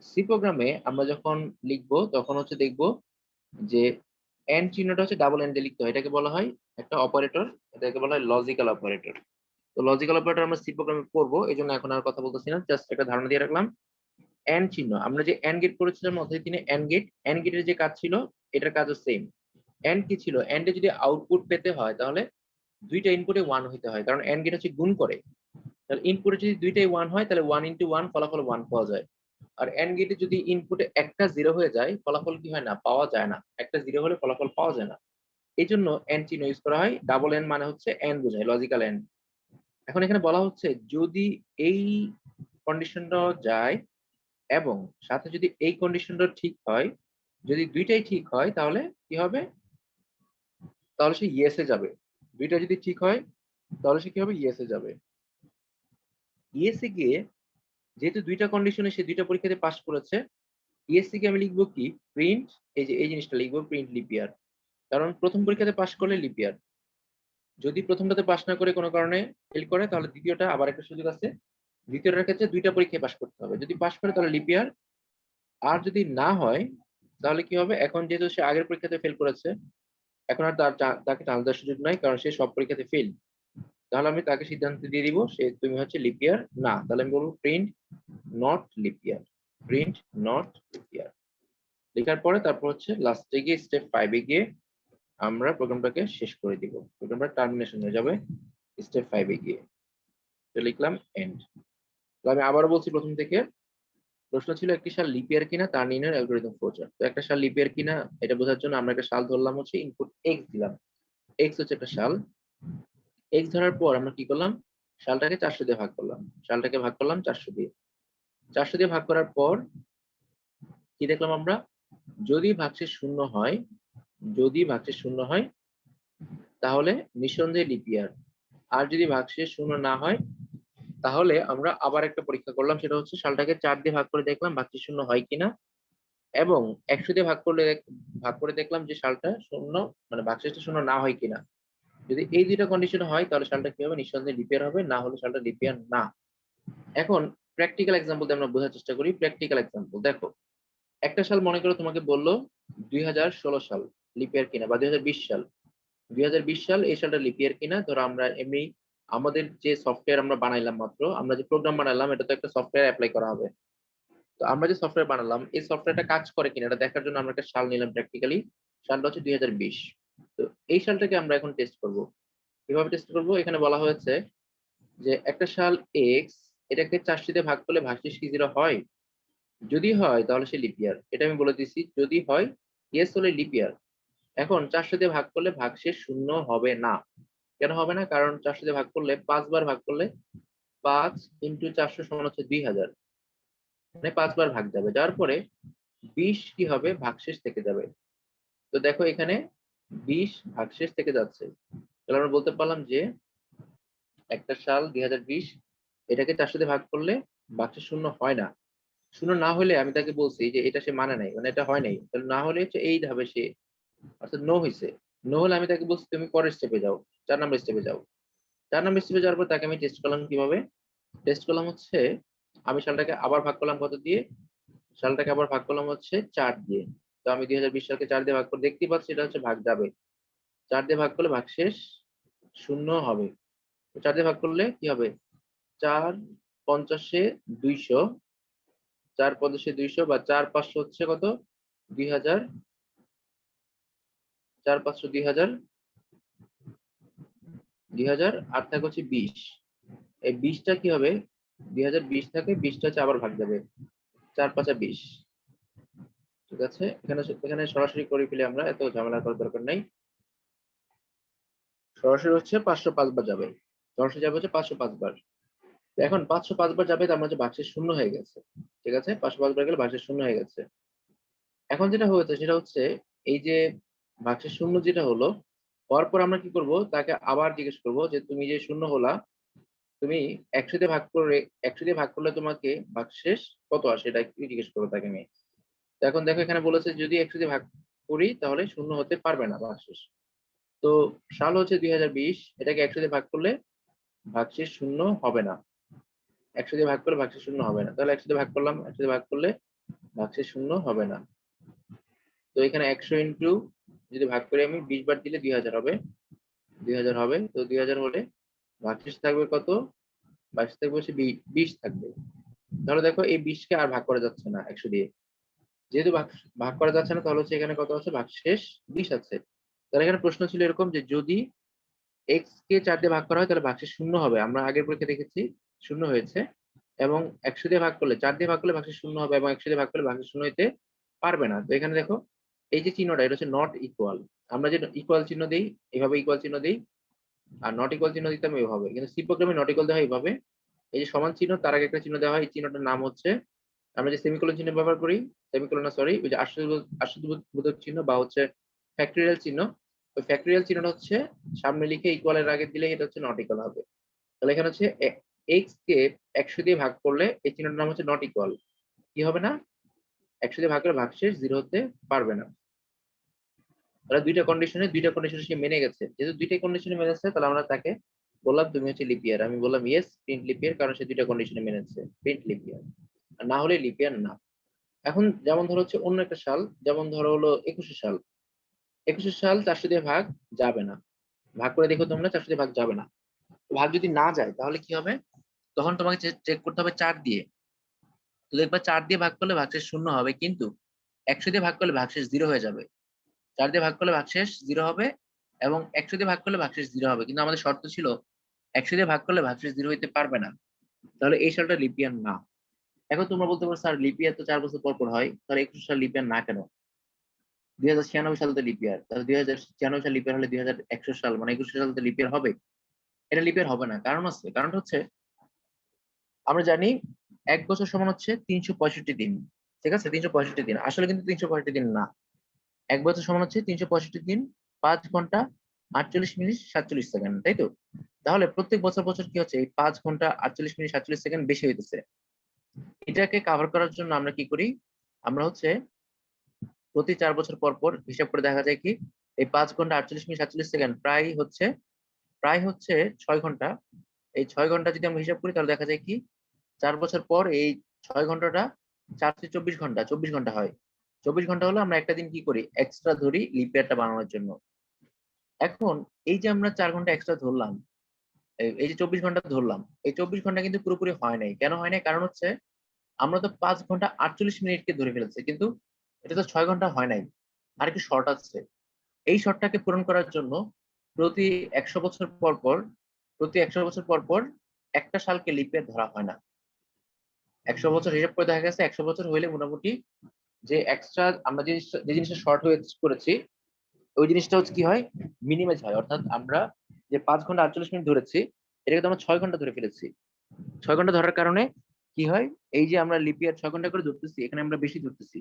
সি প্রোগ্রামে আমরা যখন লিখবো তখন হচ্ছে দেখবো যে এন্ড চিহ্নটা হচ্ছে ডাবল এন্ড দিয়ে লিখতে হয়, এটাকে বলা হয় একটা অপারেটর, এটাকে বলা হয় লজিক্যাল অপারেটর। তো লজিক্যাল অপারেটর আমরা সি প্রোগ্রামে পড়বো, এই জন্য এখন আর কথা বলতেছি না, জাস্ট একটা ধারণা দিয়ে রাখলাম। এন্ড চিহ্ন আমরা যে এন্ড গেট করেছিলাম মধ্যে তিনি এন্ড গেট, এন্ড গেটের যে কাজ ছিল এটার কাজও সেম। এন্ড কি ছিল, এন্ডে যদি আউটপুট পেতে হয় তাহলে দুইটা ইনপুটে 1 হইতে হয়, কারণ এন্ড গেট হচ্ছে গুণ করে। তাহলে ইনপুটে যদি দুইটাই 1 হয় তাহলে 1 ইনটু 1 ফলাফল 1 পাওয়া যায়। আর এন্ড গেটে যদি ইনপুটে একটা 0 হয়ে যায় ফলাফল কি হয় না, পাওয়া যায় না। একটা 0 হলে ফলাফল পাওয়া যায় না। এইজন্য এন্ড চিহ্ন ইউজ করা হয়। ডাবল এন্ড মানে হচ্ছে এন্ড বোঝায়, লজিক্যাল এন্ড। এখন এখানে বলা হচ্ছে যদি এই কন্ডিশনটাও যায় এবং সাথে যদি এই কন্ডিশনটা ঠিক হয়, যদি দুইটাই ঠিক হয় তাহলে কি হবে, তাহলে সে ইয়েস এ যাবে। দুইটা যদি ঠিক হয় তাহলে সে কি হবে, ইয়েস এ যাবে। ইয়েস এ গিয়ে যেহেতু দুইটা কন্ডিশনে সে দুইটা পরীক্ষাতে পাস করেছে, ইয়েস থেকে আমি লিখবো কি, প্রিন্ট, এই যে এই জিনিসটা লিখবো, প্রিন্ট লিপিয়ার। কারণ প্রথম পরীক্ষাতে পাস করলে লিপিয়ার, যদি প্রথমটাতে পাস না করে কোনো কারণে ফেল করে তাহলে দ্বিতীয়টা আবার একটা সুযোগ আছে। দ্বিতীয়টার ক্ষেত্রে দুইটা পরীক্ষায় পাস করতে হবে, যদি পাস করে তাহলে লিপিয়ার। আর যদি না হয় তাহলে কি হবে, এখন যেহেতু সে আগের পরীক্ষাতে ফেল করেছে এখন আর তাকে চান্স দেওয়ার সুযোগ নাই, কারণ সে সব পরীক্ষাতে ফেল। তাহলে আমি তাকে সিদ্ধান্ত দিয়ে দিব সে তুমি হচ্ছে লিপিয়ার না, তাহলে আমি বলবো print not leap year, print not leap year. লেখার পরে তারপর হচ্ছে লাস্টে গিয়ে স্টেপ 5 এ গিয়ে আমরা প্রোগ্রামটাকে শেষ করে দিব, প্রোগ্রামটা টার্মিনেশন হয়ে যাবে স্টেপ 5 এ গিয়ে। তো লিখলাম এন্ড। তো আমি আবারও বলছি প্রথম থেকে, প্রশ্ন ছিল একটি সাল লিপিয়ার কিনা তার নির্ণয়ের অ্যালগরিদম ফ্লোচার্ট। তো একটা সাল লিপিয়ার কিনা এটা বোঝার জন্য আমরা একটা সাল ধরলাম, হচ্ছে ইনপুট এক্স দিলাম, এক্স হচ্ছে একটা সাল। এক্স ধরার পর আমরা কি করলাম, সালটাকে 400 দিয়ে ভাগ করলাম, সালটাকে ভাগ করলাম 400 দিয়ে। 400 দিয়ে ভাগ করার পর কি দেখলাম আমরা, যদি ভাগশেষ শূন্য হয়, যদি ভাগশেষ শূন্য হয় তাহলে নিঃসন্দেহে লিপিয়ার। আর যদি ভাগশেষ শূন্য না হয় তাহলে আমরা আবার একটা পরীক্ষা করলাম, সেটা হচ্ছে সালটাকে 4 দিয়ে ভাগ করে দেখলাম ভাগশেষ শূন্য হয় কিনা, এবং 100 দিয়ে ভাগ করে দেখলাম যে সালটা শূন্য, মানে ভাগশেষটা শূন্য না হয় কিনা। যদি এই দুইটা কন্ডিশন হয় তাহলে সালটা কি হবে, নিঃসন্দেহে লিপিয়ার হবে, না হলে সালটা লিপিয়ার না। এখন প্র্যাকটিক্যাল এক্সাম্পল দিয়ে আমরা বোঝার চেষ্টা করি। প্র্যাকটিক্যাল এক্সাম্পল দেখো, একটা সাল মনে করো তোমাকে বললো 2016 সাল লিপিয়ার কিনা, বা 2020 সাল, 2020 সাল এই সালটা লিপিয়ার কিনা। ধরো আমরা এমনি আমাদের যে সফটওয়্যার আমরা বানাইলাম, মাত্র আমরা যে প্রোগ্রাম বানাইলাম এটা তো একটা সফটওয়্যার অ্যাপ্লাই করা হবে। তো আমরা যে সফটওয়্যার বানালাম এই সফটওয়্যারটা কাজ করে কিনা এটা দেখার জন্য আমরা একটা সাল নিলাম প্র্যাকটিক্যালি, সালটা হচ্ছে 2020। তো এই সালটাকে আমরা এখন টেস্ট করব। কিভাবে টেস্ট করব, এখানে বলা হয়েছে যে একটা সাল এক্স, এটাকে 400 দিয়ে ভাগ করলে ভাগশেষ কি 0 হয়, যদি হয় তাহলে সে লিপিয়ার। এটা আমি বলে দিচ্ছি, যদি হয় ইয়েস হলে লিপিয়ার। এখন 400 দিয়ে ভাগ করলে ভাগশেষ শূন্য হবে না। কেন হবে না, কারণ 400 দিয়ে ভাগ করলে 5 বার ভাগ করলে 5 ইন্টু 400 সমান হচ্ছে 2000, মানে 5 বার ভাগ যাবে, যাওয়ার পরে 20 কি হবে, ভাগশেষ থেকে যাবে। তো দেখো এখানে 20 ভাগশেষ থেকে যাচ্ছে, তাহলে আমরা বলতে পারলাম যে একটা সাল 2020 এটাকে 400 দিয়ে ভাগ করলে ভাগশেষ শূন্য হয় না। শূন্য না হলে আমি তাকে বলছি যে এটা সে মানে নাই, মানে এটা হয় নাই, তাহলে না হলে হচ্ছে এই ধাপে সে, অর্থাৎ নো হয়েছে। নো হলে আমি তাকে বলছি তুমি পরের স্টেপে যাও, 4 নাম্বার স্টেপে যাও। 4 নাম্বার স্টেপে যাওয়ার পর তাকে আমি টেস্ট করলাম, কিভাবে টেস্ট করলাম হচ্ছে আমি সালটাকে আবার ভাগ করলাম কত দিয়ে, সালটাকে আবার ভাগ করলাম হচ্ছে 4 দিয়ে। তো আমি 2020 সালকে 4 দিয়ে ভাগ করে দেখতেই পাচ্ছি এটা হচ্ছে ভাগ যাবে, 4 দিয়ে ভাগ করলে ভাগশেষ শূন্য হবে। তো 4 দিয়ে ভাগ করলে কি হবে, 4 50 200, 4 50 200 বা 4 500 হচ্ছে কত, 2000, 4 500 2000, 2000 আর থাকে হচ্ছে 20। এই 20টা কি হবে, 2020 থাকে, 20টা হচ্ছে আবার ভাগ যাবে, 4 5 20। ঠিক আছে, এখানে এখানে সরাসরি করে ফেলে, আমরা এত ঝামেলা করার দরকার নাই। সরাসরি হচ্ছে 505 বার যাবে, সরাসরি যাবে হচ্ছে 505 বার। তো এখন 505 বার যাবে, তার মানে ভাগশেষ শূন্য হয়ে গেছে। ঠিক আছে, 505 বার গেলে ভাগশেষ শূন্য হয়ে গেছে। এখন যেটা হয়েছে সেটা হচ্ছে এই যে ভাগশেষ শূন্য যেটা হলো, হওয়ার পর আমরা কি করব, তাকে আবার জিজ্ঞেস করব যে তুমি যে শূন্য হলা, তুমি 100 দিয়ে ভাগ করে 100 দিয়ে ভাগ করলে তোমাকে ভাগশেষ কত আসে, এটা একটু জিজ্ঞেস করবো তাকে আমি। তো এখন দেখো এখানে বলেছে যদি 100 দিয়ে ভাগ করি তাহলে শূন্য হতে পারবে না ভাগশেষ। তো সাল হচ্ছে 2020, এটাকে 100 দিয়ে ভাগ করলে ভাগশেষ শূন্য হবে না। 100 দিয়ে ভাগ করলে ভাগশেষ শূন্য হবে না, তাহলে 100 দিয়ে ভাগ করলাম, 100 দিয়ে ভাগ করলে ভাগশেষ শূন্য হবে না। তো এখানে 100 ইন্টু যদি ভাগ করে আমি 20 বার দিলে 2000 হবে, 2000 হবে। তো 2000 হলে ভাগশেষ থাকবে কত, ভাগশেষ থাকবে হচ্ছে 20 থাকবে। তাহলে দেখো এই 20 কে আর ভাগ করা যাচ্ছে না 100 দিয়ে, যেহেতু ভাগ ভাগ করা যাচ্ছে না তাহলে হচ্ছে এখানে কত আছে, ভাগশেষ 20 আছে। তাহলে এখানে প্রশ্ন ছিল এরকম যে যদি এক্স কে 4 দিয়ে ভাগ করা হয় তাহলে ভাগশেষ শূন্য হবে, আমরা আগের পরীক্ষা দেখেছি শূন্য হয়েছে। এবং 100 দিয়ে ভাগ করলে, 4 দিয়ে ভাগ করলে ভাগশেষ শূন্য হবে, এবং 100 দিয়ে ভাগ করলে ভাগশেষ শূন্য হইতে পারবে না। তো এখানে দেখো এই যে চিহ্নটা, এটা হচ্ছে নট ইকুয়াল। আমরা যে ইকুয়াল চিহ্ন দেই, এইভাবে ইকুয়াল চিহ্ন দেই, আর নট ইকুয়াল চিহ্ন দিতাম এইভাবে, কিন্তু সি প্রোগ্রামে নট ইকুয়াল দেওয়া হয় এইভাবে। এই যে সমান চিহ্ন, তার আগে একটা চিহ্ন দেওয়া হয়, এই চিহ্নটার নাম হচ্ছে, আমরা যে সেমিকোলন চিহ্ন ব্যবহার করি, সেমিকোলন না সরি, ওই যে আশ্চর্যবোধক চিহ্ন বা হচ্ছে ফ্যাক্টরিয়াল চিহ্ন, ওই ফ্যাক্টরিয়াল চিহ্নটা হচ্ছে সামনে লিখে ইকুয়ালের আগে দিলে এটা হচ্ছে নট ইকুয়াল হবে। তাহলে এখানে হচ্ছে এক্স কে 100 দিয়ে ভাগ করলে এই চিহ্নটার নাম হচ্ছে নট ইকুয়াল, কি হবে না, 100 দিয়ে ভাগ করে ভাগশেষ 0 হতে পারবে না। তাহলে দুইটা কন্ডিশনে সে মেনে গেছে, যেহেতু দুইটাই কন্ডিশনে মেনেছে তাহলে আমরা তাকে বললাম তুমি হচ্ছে লিপিয়ার। আমি বললাম ইয়েস প্রিন্ট লিপিয়ার, কারণ সে দুইটা কন্ডিশনে মেনেছে, প্রিন্ট লিপিয়ার। আর না হলে লিপিয়ার না। এখন যেমন ধরো হচ্ছে অন্য একটা সাল, যেমন ধরো হলো 21 সাল। 21 সাল 400 দিয়ে ভাগ যাবে না, ভাগ করে দেখো তোমরা, 400 দিয়ে ভাগ যাবে না। ভাগ যদি না যায় তাহলে কি হবে, তখন তোমাকে চেক করতে হবে 4 দিয়ে। তো দেখবা 4 দিয়ে ভাগ করলে ভাগশেষ শূন্য হবে, কিন্তু 100 দিয়ে ভাগ করলে ভাগশেষ 0 হয়ে যাবে। 4 দিয়ে ভাগ করলে ভাগশেষ 0 হবে, এবং 100 দিয়ে ভাগ করলে ভাগশেষ 0 হবে, কিন্তু আমাদের শর্ত ছিল 100 দিয়ে ভাগ করলে ভাগশেষ 0 হইতে পারবে না। তাহলে এই সালটা লিপিয়ার না। এখন তোমরা বলতে পারো স্যার লিপিয়ার তো 4 বছর পর পর হয়, তাহলে 21 সাল লিপিয়ার না কেন? 2096 সাল তো লিপিয়ার, তাহলে 2096 সাল লিপিয়ার হলে 2100 সাল মানে 21 সাল তো লিপিয়ার হবে? এটা লিপিয়ার হবে না, কারণ আছে, কারণটা হচ্ছে আমরা জানি 1 বছর সমান হচ্ছে 365 দিন। ঠিক আছে, 365 দিন, আসলে কিন্তু 365 দিন না। 1 বছর সমান হচ্ছে 365 দিন, 5 ঘন্টা 48 মিনিট 47 সেকেন্ড, তাই তো? তাহলে প্রত্যেক বছর বছর কি হচ্ছে, এই 5 ঘন্টা 48 মিনিট 47 সেকেন্ড বেশি হইতেছে। এটাকে কাভার করার জন্য আমরা কি করি, আমরা হচ্ছে প্রতি 4 বছর পর পর হিসাব করে দেখা যায় কি, এই 5 ঘন্টা 48 মিনিট 47 সেকেন্ড প্রায় হচ্ছে 6 ঘন্টা। এই 6 ঘন্টা যদি আমরা হিসাব করি তাহলে দেখা যায় কি, 4 বছর পর এই 6 ঘন্টাটা 4 × 24 ঘন্টা 24 ঘন্টা হয়। 24 ঘন্টা হলো আমরা একটা দিন কি করি, এক্সট্রা ধরি লিপ ইয়ারটা বানানোর জন্য। এখন এই যে আমরা 4 ঘন্টা এক্সট্রা ধরলাম, এই যে 24 ঘন্টা ধরলাম, এই 24 ঘন্টা কিন্তু পুরোপুরি হয় নাই। কেন হয় নাই? কারণ হচ্ছে আমরা তো 5 ঘন্টা 48 মিনিটকে ধরে ফেলেছি, কিন্তু এটা তো 6 ঘন্টা হয় নাই, আর একটু শর্ট আছে। এই শর্টটাকে পূরণ করার জন্য প্রতি 100 বছর পর পর প্রতি 100 বছর পর পর একটা সালকে লিপ ইয়ার ধরা হয় না। 100 বছর হিসাব করে দেখা গেছে 100 বছর হইলে মোটামুটি যে এক্সট্রা আমরা যে জিনিসটা শর্ট হয়ে করেছি, ওই জিনিসটা হচ্ছে কি হয়, মিনিমাইজ হয়। অর্থাৎ আমরা যে 5 ঘন্টা 48 মিনিট ধরেছি, এটাকে তো আমরা 6 ঘন্টা ধরে ফেলেছি। 6 ঘন্টা ধরার কারণে কি হয়, এই যে আমরা লিপিয়ার 6 ঘন্টা করে ধরতেছি, এখানে আমরা বেশি ধরতেছি।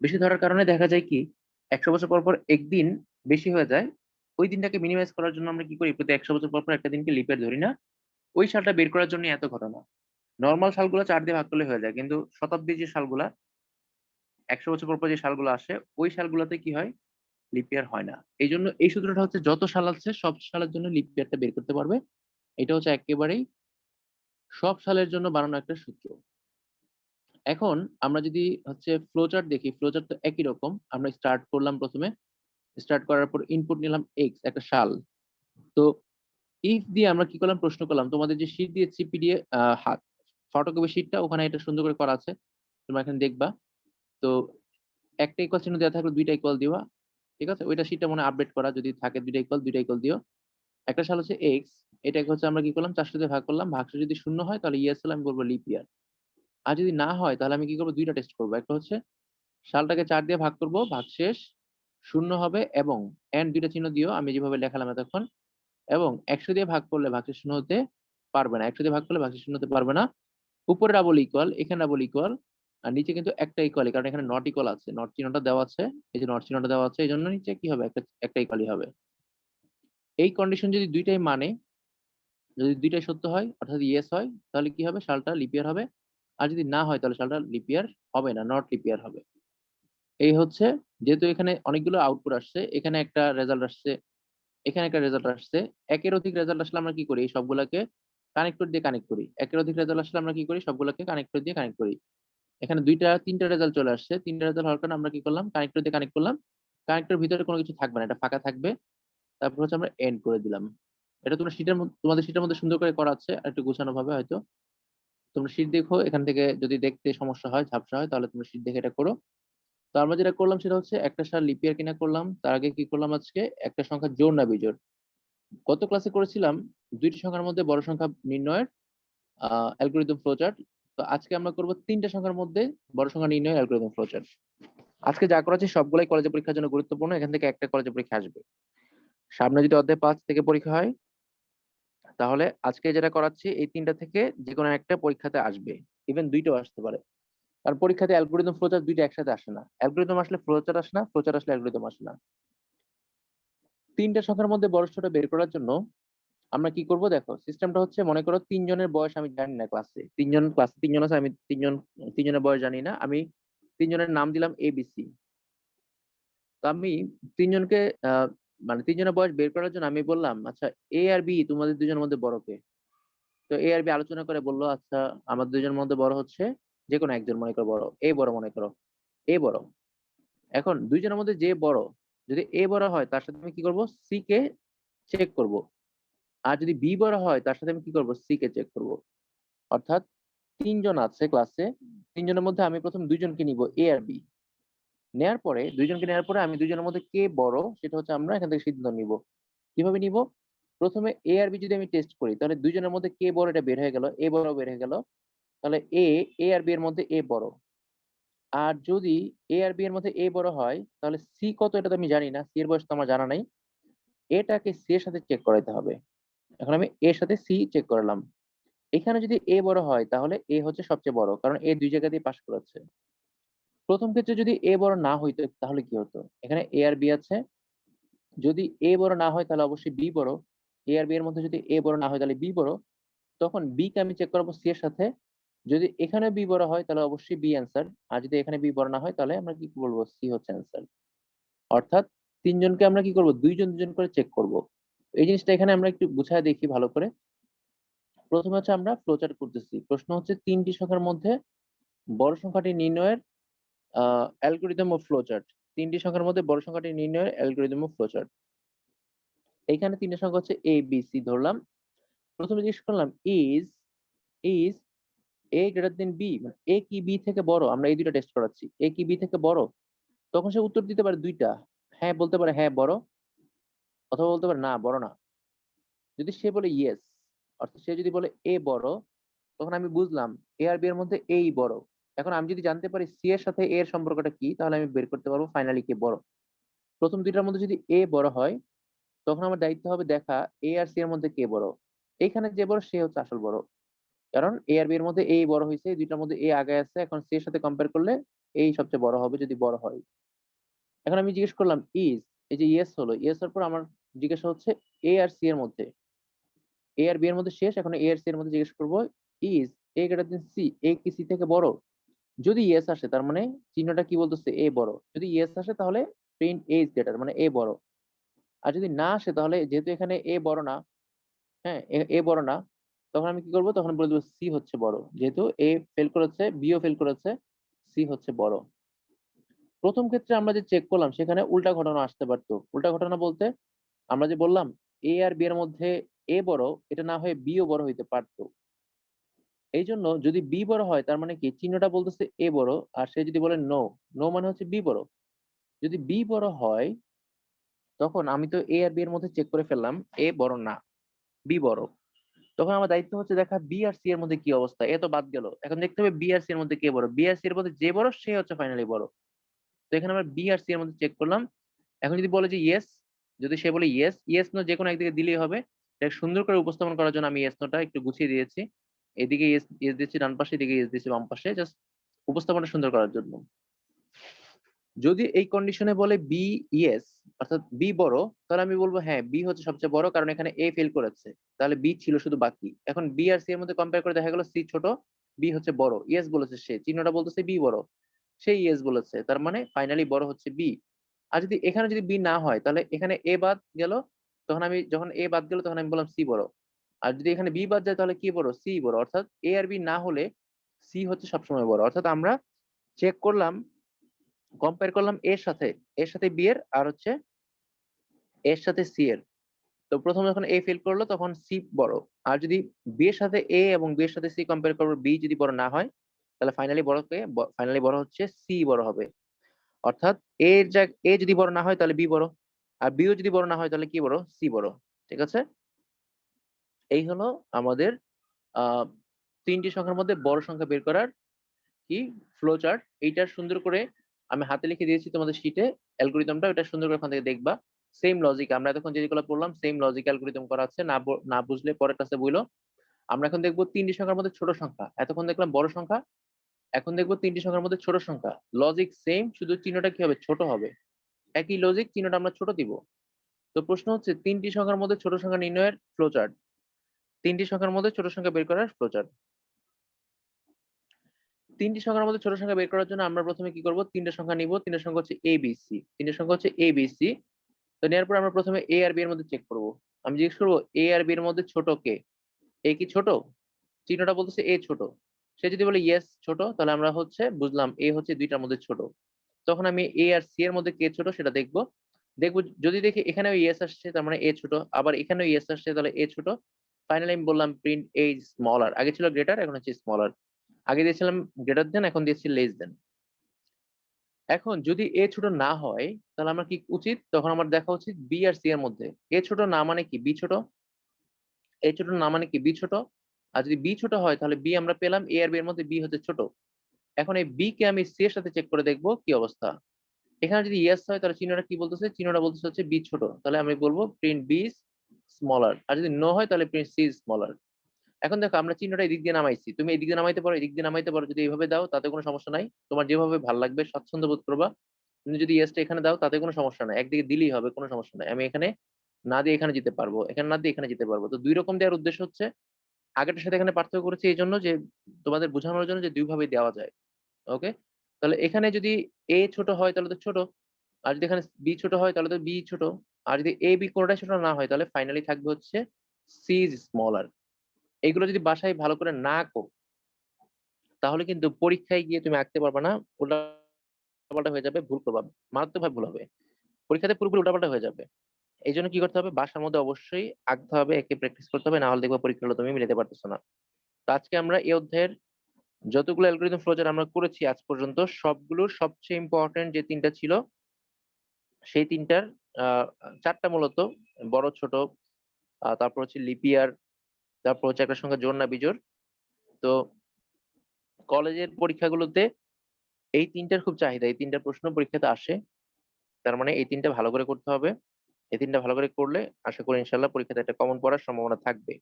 বেশি ধরার কারণে দেখা যায় কি, 100 বছর পর পর একদিন বেশি হয়ে যায়। ওই দিনটাকে মিনিমাইজ করার জন্য আমরা কি করি, প্রতি 100 বছর পর পর একটা দিনকে লিপিয়ার ধরি না। ওই সালটা বের করার জন্য এত ঘটনা। নর্মাল সালগুলো 4 দিয়ে ভাগ করলে হয়ে যায়, কিন্তু শতাব্দীর যে সালগুলা, 100 বছর পর পর যে সালগুলো আসে, ওই সালগুলোতে কি হয়, লিপ ইয়ার হয় না। এই জন্য এই সূত্রটা হচ্ছে যত সাল আছে সব সালের জন্য লিপ ইয়ারটা বের করতে পারবে। এটা হচ্ছে একেবারেই সব সালের জন্য বানানো একটা সূত্র। এখন আমরা যদি হচ্ছে ফ্লোচার্ট দেখি, ফ্লোচার্ট তো একই রকম। আমরা স্টার্ট করলাম, প্রথমে স্টার্ট করার পর ইনপুট নিলাম এক্স, একটা সাল। তো ইফ দিয়ে আমরা কি করলাম, প্রশ্ন করলাম, তোমাদের যে শীট দিয়ে সিপি দিয়ে হাত ফটোকপি শীটটা, ওখানে এটা সুন্দর করে করা আছে, তোমরা এখানে দেখবা। তো একটা ইকুয়াল চিহ্ন দেওয়া থাকলে দুইটা ইকুয়াল দিবা। ঠিক আছে, ওইটা শীটটা মনে আপডেট করা, যদি থাকে দুইটা ইকুয়াল দিও। একটা সাল হচ্ছে এক্স, এটাকে হচ্ছে আমরা কি করলাম, 400 দিয়ে ভাগ করলাম, ভাগশেষ যদি শূন্য হয় তাহলে ইয়েস হলে আমি বলবো লিপ ইয়ার। আর যদি না হয় তাহলে আমি কি করবো, দুইটা টেস্ট করবো। একটা হচ্ছে সালটাকে 4 দিয়ে ভাগ করব, ভাগশেষ শূন্য হবে, এবং এন্ড দুইটা চিহ্ন দিও, আমি যেভাবে লেখালাম এতক্ষণ। এবং 100 দিয়ে ভাগ করলে ভাগশেষ শূন্য হতে পারবে না, 100 দিয়ে ভাগ করলে ভাগশেষ শূন্য হতে পারবে না। উপরে ডাবল ইকুয়াল, এখানে ডাবল ইকুয়াল, আর নিচে কিন্তু একটা ইকুয়াল, কারণ এখানে নট ইকুয়াল আছে, নট চিহ্নটা দেওয়া আছে, এই যে নট চিহ্নটা দেওয়া আছে, এই জন্য নিচে কি হবে, একটা ইকুয়ালই হবে। এই কন্ডিশন যদি দুইটাই মানে, যদি দুইটাই সত্য হয় অর্থাৎ ইয়েস হয়, তাহলে কি হবে, সালটা লিপিয়ার হবে। আর যদি না হয় তাহলে সালটা লিপিয়ার হবে না, নট লিপিয়ার হবে। এই হচ্ছে, যেহেতু এখানে অনেকগুলো আউটপুট আসছে, এখানে একটা রেজাল্ট আসছে, এখানে একটা রেজাল্ট আসছে, একের অধিক রেজাল্ট আসলে আমরা কি করি, এই সবগুলোকে কানেক্টর দিয়ে কানেক্ট করি। একের অধিক রেজাল্ট আসলে আমরা কি করি, সবগুলোকে কানেক্টর দিয়ে কানেক্ট করি। এখানে তিনটা রেজাল্ট চলে আসছে, তিনটা রেজাল্ট হওয়ার কারণে আমরা কি করলাম, কানেক্টর দিয়ে কানেক্ট করলাম। কানেক্টর ভিতরে কোনো কিছু থাকবে না, এটা ফাঁকা থাকবে। তারপর হচ্ছে আমরা এন্ড করে দিলাম। এটা তোমরা তোমাদের শীটের মধ্যে সুন্দর করে করা আছে, আর একটু গোছানো ভাবে হয়তো। তোমরা শীট দেখো, এখান থেকে যদি দেখতে সমস্যা হয়, ঝাপসা হয়, তাহলে তোমরা শীট দেখে এটা করো। তো আমরা যেটা করলাম সেটা হচ্ছে একটা সাল লিপিয়ার কিনা করলাম, তার আগে কি করলাম, আজকে একটা সংখ্যা জোড় না বিজোড়। গত ক্লাসে করেছিলাম দুইটি সংখ্যার মধ্যে বড় সংখ্যা নির্ণয়ের অ্যালগরিদম ফ্লোচার্ট। তো আজকে আমরা করব তিনটা সংখ্যার মধ্যে বড় সংখ্যা নির্ণয়ের অ্যালগরিদম ফ্লোচার্ট। আজকে যা করাচ্ছি সবগুলাই কলেজে পরীক্ষার জন্য গুরুত্বপূর্ণ, এখান থেকে একটা কলেজে পরীক্ষা আসবে। সামনে যদি অধ্যায় 5 থেকে পরীক্ষা হয়, তাহলে আজকে যেটা করাচ্ছি এই তিনটা থেকে যে কোনো একটা পরীক্ষাতে আসবে, ইভেন দুইটাও আসতে পারে। কারণ পরীক্ষাতে অ্যালগরিদম ফ্লোচার্ট দুইটা একসাথে আসে না, অ্যালগরিদম আসলে ফ্লোচার্ট আসে না, ফ্লোচার্ট আসলে অ্যালগরিদম আসে না। তিনটা সংখ্যার মধ্যে বড় ছোট বের করার জন্য আমরা কি করব, দেখো সিস্টেমটা হচ্ছে, মনে করো তিনজনের বয়স আমি জানি না, ক্লাসে তিনজন আছে, আমি তিনজনের বয়স জানি না, আমি তিনজনের নাম দিলাম এবিসি। তো আমি তিনজনকে মানে তিনজনের বয়স বের করার জন্য আমি বললাম, আচ্ছা এ আর বি তোমাদের দুজনের মধ্যে বড় কে? তো এ আর বি আলোচনা করে বললো, আচ্ছা আমাদের দুজনের মধ্যে বড় হচ্ছে যে কোনো একজন, মনে করো বড়, এ বড়, মনে করো এ বড়। এখন দুইজনের মধ্যে যে বড়, যদি এ বড় হয় তার সাথে আমি কি করব, সি কে চেক করব। আর যদি বি বড় হয় তার সাথে আমি কি করব, সি কে চেক করব। অর্থাৎ তিনজন আছে ক্লাসে, তিনজনের মধ্যে আমি প্রথম দুইজনকে নিব, এ আর বি। নেয়ার পরে দুইজনকে নেওয়ার পরে আমি দুইজনের মধ্যে কে বড় সেটা হচ্ছে আমরা এখান থেকে সিদ্ধান্ত নিব। কিভাবে নিব, প্রথমে এ আর বি যদি আমি টেস্ট করি, তাহলে দুইজনের মধ্যে কে বড় এটা বের হয়ে গেল, এ বড় বের হয়ে গেল। তাহলে এ আর বি এর মধ্যে এ বড়। আর যদি এ আর বি এর মধ্যে এ বড় হয়, তাহলে সি কত এটা তো আমি জানি না, সি এর বয়স তো আমার জানা নাই, এটাকে সি এর সাথে চেক করাইতে হবে। এখন আমি এর সাথে সি চেক করলাম। এখানে যদি এ বড় হয় তাহলে এ হচ্ছে সবচেয়ে বড়, কারণ এ দুই জায়গাতেই পাস করেছে। প্রথম ক্ষেত্রে যদি এ বড় না হইতো তাহলে কি হতো, এখানে এ আর বি আছে, যদি এ বড় না হয় তাহলে অবশ্যই বি বড়। এ আর বি এর মধ্যে যদি এ বড় না হয় তাহলে বি বড়। তখন বি কে আমি চেক করবো সি এর সাথে, যদি এখানে বি বড় হয় তাহলে অবশ্যই বি অ্যান্সার, আর যদি এখানে বি বড় না হয় তাহলে আমরা কি বলবো, সি হচ্ছে অ্যান্সার। অর্থাৎ তিনজনকে আমরা কি করব, দুইজন দুজন করে চেক করব। এই জিনিসটা এখানে আমরা একটু গুছায় দেখি ভালো করে। প্রথমে হচ্ছে আমরা ফ্লোচার্ট করতেছি, প্রশ্ন হচ্ছে তিনটি সংখ্যার মধ্যে বড় সংখ্যাটি নির্ণয়ের অ্যালগরিদম অফ ফ্লোচার্ট। তিনটি সংখ্যার মধ্যে বড় সংখ্যাটি নির্ণয়ের অ্যালগরিদম অফ ফ্লোচার্ট। এইখানে তিনটা সংখ্যা হচ্ছে এ বি সি ধরলাম। প্রথমে জিজ্ঞেস করলাম, is is A greater than B, মানে এ কি বি থেকে বড়, আমরা এই দুইটা টেস্ট করাচ্ছি, এ কি বি থেকে বড়। তখন সে উত্তর দিতে পারে দুইটা, হ্যাঁ বলতে পারে হ্যাঁ বড়, অথবা বলতে পারে না বড় না। যদি সে বলে ইয়েস, অর্থাৎ সে যদি বলে এ বড়, তখন আমি বুঝলাম এ আর বি এর মধ্যে এই বড়। এখন আমি যদি জানতে পারি সি এর সাথে এ এর সম্পর্কটা কি, তাহলে আমি বের করতে পারবো ফাইনালি কে বড়। প্রথম দুইটার মধ্যে যদি এ বড় হয়, তখন আমার দায়িত্ব হবে দেখা এ আর সি এর মধ্যে কে বড়। এইখানে যে বড় সে হচ্ছে আসল বড়, কারণ এ আর বি এর মধ্যে এই বড় হয়েছে, এই দুইটার মধ্যে এ আগে আছে, এখন সি এর সাথে কম্পেয়ার করলে এই সবচেয়ে বড় হবে যদি বড় হয়। এখন আমি জিজ্ঞেস করলাম ইজ, এই যে ইয়েস হলো, ইয়েস হওয়ার পর আমার জিজ্ঞাসা হচ্ছে এ আর সি এর মধ্যে, এ আর বি এর মধ্যে শেষ, এখন এ আর সি এর মধ্যে জিজ্ঞেস করবো is A greater than C, A কি সি থেকে বড়। যদি ইয়েস আসে তার মানে চিহ্নটা কি বলতেছে, এ বড়। যদি ইয়েস আসে তাহলে প্রিন্ট এ ইজ গ্রেটার, মানে এ বড়। আর যদি না আসে তাহলে যেহেতু এখানে এ বড় না, হ্যাঁ এ বড় না, তখন আমি কি করবো, তখন বলে দেবো সি হচ্ছে বড়। যেহেতু এ ফেল করেছে, বিও ফেল করেছে, সি হচ্ছে বড়। প্রথম ক্ষেত্রে আমরা যে চেক করলাম সেখানে উল্টা ঘটনা আসতে পারতো। উল্টা ঘটনা বলতে আমরা যে বললাম এ আর বি এর মধ্যে এ বড়, এটা না হয়ে বিও বড় হইতে পারতো। এই জন্য যদি বি বড় হয় তার মানে কি, চিহ্নটা বলতেছে এ বড়, আর সে যদি বলে নো, নো মানে হচ্ছে বি বড়। যদি বি বড় হয়, তখন আমি তো এ আর বি এর মধ্যে চেক করে ফেললাম এ বড় না, বি বড়। তখন আমার দায়িত্ব হচ্ছে দেখা বি আর সি এর মধ্যে কি অবস্থা, এ তো বাদ গেল, এখন দেখতে হবে বি আর সি এর মধ্যে কে বড়। বি আর সি এর মধ্যে যে বড় সে হচ্ছে ফাইনালি বড়। তো এখানে আমরা বি আর সি এর মধ্যে চেক করলাম। এখন যদি বলে যে ইয়েস, যদি সে বলে ইয়েস, ইয়েস নো যে কোনো একদিকে দিলেই হবে। এটা সুন্দর করে উপস্থাপন করার জন্য আমি এস নোটা একটু গুছিয়ে দিয়েছি। এদিকে এস এস দিচ্ছি ডান পাশে, এদিকে এস দিচ্ছি বাম পাশে, জাস্ট উপস্থাপনটা সুন্দর করার জন্য। যদি এই কন্ডিশনে বলে বি ইয়েস, অর্থাৎ বি বড়, তাহলে আমি বলবো হ্যাঁ বি হচ্ছে সবচেয়ে বড়, কারণ এখানে এ ফেল করেছে, তাহলে বি ছিল শুধু বাকি। এখন বি আর সি এর মধ্যে কম্পেয়ার করে দেখা গেল সি ছোট, বি হচ্ছে বড়। ইয়েস বলেছে সে, চিহ্নটা বলতেছে বি বড়, সেই ইয়েস বলেছে, তার মানে ফাইনালি বড় হচ্ছে বি। আর যদি এখানে যদি বি না হয় তাহলে এখানে এ বাদ গেল, তখন আমি যখন এ বাদ গেল তখন আমি বললাম সি বড়। আর যদি এখানে বি বাদ যায় তাহলে কি বড়? সি বড়। অর্থাৎ এ আর বি না হলে সি হচ্ছে সবসময় বড়। অর্থাৎ আমরা চেক করলাম, কম্পেয়ার করলাম এর সাথে বি এর, আর হচ্ছে এর সাথে সি এর। তো প্রথম যখন এ ফেল করলো তখন সি বড়। আর যদি বি এর সাথে এ এবং বি এর সাথে সি কম্পেয়ার করবো, বি যদি বড় না হয় তাহলে ফাইনালি বড় হচ্ছে সি বড় হবে। অর্থাৎ এ যদি বড় না হয় তাহলে বি বড়, আর বিও যদি বড় না হয় তাহলে কি বড়? সি বড়। ঠিক আছে, এই হলো আমাদের আহ তিনটি সংখ্যার মধ্যে বড় সংখ্যা বের করার কি ফ্লো চার্ট। এইটা সুন্দর করে আমি হাতে লিখে দিয়েছি তোমাদের শিটে অ্যালগরিদমটা, এটা সুন্দর করে ওখান থেকে দেখবা। সেম লজিক আমরা এতক্ষণ যেগুলো পড়লাম, সেম লজিক অ্যালগরিদম করা আছে, না বুঝলে পরের ক্লাসে বইলো। আমরা এখন দেখবো তিনটি সংখ্যার মধ্যে ছোট সংখ্যা, এতক্ষণ দেখলাম বড় সংখ্যা, এখন দেখবো তিনটি সংখ্যার মধ্যে ছোট সংখ্যা। লজিক সেম, শুধু চিহ্নটা কি হবে? ছোট হবে। একই লজিক, চিহ্নটা আমরা ছোট দিব। তো প্রশ্ন হচ্ছে তিনটি সংখ্যার মধ্যে ছোট সংখ্যা নির্ণয়ের ফ্লো চার্ট, তিনটি সংখ্যার মধ্যে ছোট সংখ্যা বের করার ফ্লো চার্ট। তিনটি সংখ্যার মধ্যে ছোট সংখ্যা বের করার জন্য আমরা প্রথমে কি করব? তিনটা সংখ্যা নিব, তিনটা সংখ্যা হচ্ছে এ বি সি, তিনটা সংখ্যা হচ্ছে এ বি সি। তো নেওয়ার পর আমরা প্রথমে এ আর বি এর মধ্যে চেক করব। আমি জিজ্ঞেস করবো এ আর বি এর মধ্যে ছোট কে? এ কি ছোট? চিহ্নটা বলতেছে এ ছোট। সে যদি বলে ইয়েস ছোট, তাহলে আমরা হচ্ছে বুঝলাম এ হচ্ছে দুইটার মধ্যে ছোট। তখন আমি এ আর সি এর মধ্যে কে ছোট সেটা দেখবো। যদি দেখি এখানেও ইয়েস আসছে তার মানে এ ছোট, আবার এখানেও ইয়েস আসছে তাহলে এ ছোট। ফাইনালি আমি বললাম প্রিন্ট এ স্মলার। আগে ছিল গ্রেটার, এখন হচ্ছে স্মলার। আগে দিয়েছিলাম গ্রেটার দেন, এখন দিয়েছি লেস দেন। এখন যদি এ ছোট না হয় তাহলে আমার কি উচিত? তখন আমার দেখা উচিত বি আর সি এর মধ্যে এ ছোট না মানে কি বি ছোট, এ ছোট না মানে কি বি ছোট। আর যদি বি ছোট হয় তাহলে বি আমরা পেলাম, এ আর বি এর মধ্যে বি হচ্ছে ছোট। এখন এই বি কে আমি সি এর সাথে চেক করে দেখবো কি অবস্থা। এখানে যদি ইয়েস হয় তাহলে চিহ্নটা কি বলতেছে? চিহ্নটা বলতেছে হচ্ছে বি ছোট, তাহলে আমি বলবো প্রিন্ট বি স্মলার। আর যদি নো হয় তাহলে প্রিন্ট সি স্মলার। এখন দেখো আমরা চিহ্নটা এদিক দিয়ে নামাইছি, তুমি এদিক দিয়ে নামাইতে পারো, এদিক দিয়ে নামাইতে পারো। যদি এইভাবে দাও তাতে কোনো সমস্যা নাই, তোমার যেভাবে ভালো লাগবে স্বাচ্ছন্দ্য বোধ করবা। তুমি যদি ইয়েসটা এখানে দাও তাতে কোনো সমস্যা নাই, একদিকে দিলেই হবে, কোনো সমস্যা নাই। আমি এখানে না দিয়ে এখানে যেতে পারবো, এখানে না দিয়ে এখানে যেতে পারবো। তো দুই রকম দেওয়ার উদ্দেশ্য হচ্ছে, আগেরটার সাথে এখানে পার্থক্য করেছি এই জন্য যে তোমাদের বোঝানোর জন্য যে দুই ভাবে দেওয়া যায়। ওকে, তাহলে এখানে যদি এ ছোট হয় তাহলে তো ছোট, আর যদি এখানে বি ছোট হয় তাহলে তো বি ছোট, আর যদি এ বি কোনোটাই ছোট না হয় তাহলে ফাইনালি থাকবে হচ্ছে সি ইজ স্মলার। এইগুলো যদি বাসায় ভালো করে না করো তাহলে কিন্তু পরীক্ষায় গিয়ে তুমি আঁকতে পারবে না, উল্টাপাল্টা হয়ে যাবে, ভুল করবা, মারাত্মকভাবে ভুল হবে, পরীক্ষাতে পুরোপুরি উল্টাপাল্টা হয়ে যাবে। এই জন্য কি করতে হবে? বাসার মধ্যে অবশ্যই আঁকতে হবে, একে প্র্যাকটিস করতে হবে, না হলে দেখবো পরীক্ষা হলে তুমি মিলাতে পারতেছো না। তো আজকে আমরা এই অধ্যায়ের যতগুলো অ্যালগরিদম ফ্লোচার্ট আমরা করেছি আজ পর্যন্ত, সবগুলোর সবচেয়ে ইম্পর্টেন্ট যে তিনটা ছিল সেই তিনটার আহ চারটা মূলত, বড় ছোট, তারপর হচ্ছে লিপিয়ার, তারপর হচ্ছে একটা সংখ্যা জোড় না বিজোড়। তো কলেজের পরীক্ষাগুলোতে এই তিনটার খুব চাহিদা, এই তিনটা প্রশ্ন পরীক্ষাতে আসে। তার মানে এই তিনটা ভালো করে করতে হবে। এই তিনটা ভালো করে করলে আশা করি ইনশাল্লাহ পরীক্ষাতে একটা কমন পড়ার সম্ভাবনা থাকবে।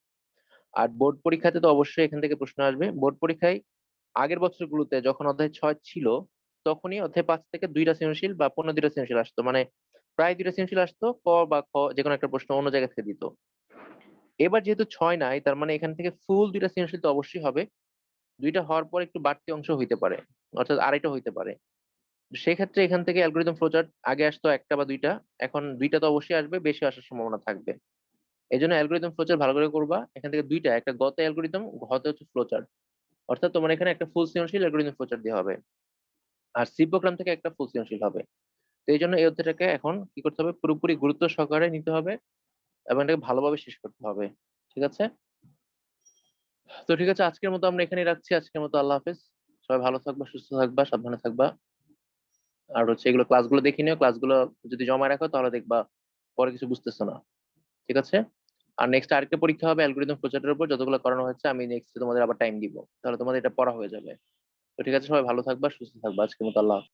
আর বোর্ড পরীক্ষাতে তো অবশ্যই এখান থেকে প্রশ্ন আসবে। বোর্ড পরীক্ষায় আগের বছরগুলোতে যখন অধ্যায় 6 ছিল তখনই অধ্যায় 5 থেকে দুইটা সৃজনশীল বা 15 দুইটা সৃজনশীল আসতো, মানে প্রায় দুইটা সৃজনশীল আসতো, ক বা খ যে কোনো একটা প্রশ্ন অন্য জায়গা থেকে দিত। এবার যেহেতু 6 নাই, তার মানে এখান থেকে ফুল দুইটা সৃজনশীল তো অবশ্যই হবে। দুইটা হওয়ার পর একটু বাড়তি অংশ হইতে পারে, অর্থাৎ আড়াইটা হইতে পারে। সেক্ষেত্রে এখান থেকে অ্যালগরিদম ফ্লোচার্ট আগে আসতো একটা বা দুইটা, এখন দুইটা তো অবশ্যই আসবে, বেশি আসার সম্ভাবনা থাকবে। এই জন্য অ্যালগরিদম ফ্লোচার্ট ভালো করে করবা। এখান থেকে দুইটা, একটা গতে অ্যালগরিদম, ঘতে হচ্ছে ফ্লোচার্ট। অর্থাৎ তোমার এখানে একটা ফুল সৃজনশীল অ্যালগরিদম ফ্লোচার্ট দেওয়া হবে, আর সি প্রোগ্রাম থেকে একটা ফুল সৃজনশীল হবে। তো এই জন্য এই অধ্যায়টাকে এখন কি করতে হবে? পুরোপুরি গুরুত্ব সহকারে নিতে হবে এবং এটাকে ভালোভাবে শেষ করতে হবে। ঠিক আছে? তো ঠিক আছে, আজকের মতো আমরা এখানেই রাখছি। আজকের মতো আল্লাহ হাফেজ। সবাই ভালো থাকবা, সুস্থ থাকবা, সাবধানে থাকবা। আর হচ্ছে এগুলো ক্লাসগুলো দেখে নিও, ক্লাসগুলো যদি জমা রাখো তাহলে দেখবা পরে কিছু বুঝতেছো না। ঠিক আছে? আর নেক্সট আরেকটা পরীক্ষা হবে অ্যালগরিদম প্রজেক্টের উপর, যতগুলো করানো হচ্ছে আমি নেক্সট তোমাদের আবার টাইম দিব, তাহলে তোমাদের এটা পড়া হয়ে যাবে। তো ঠিক আছে, সবাই ভালো থাকবা, সুস্থ থাকবা। আজকের মতো আল্লাহ হাফেজ।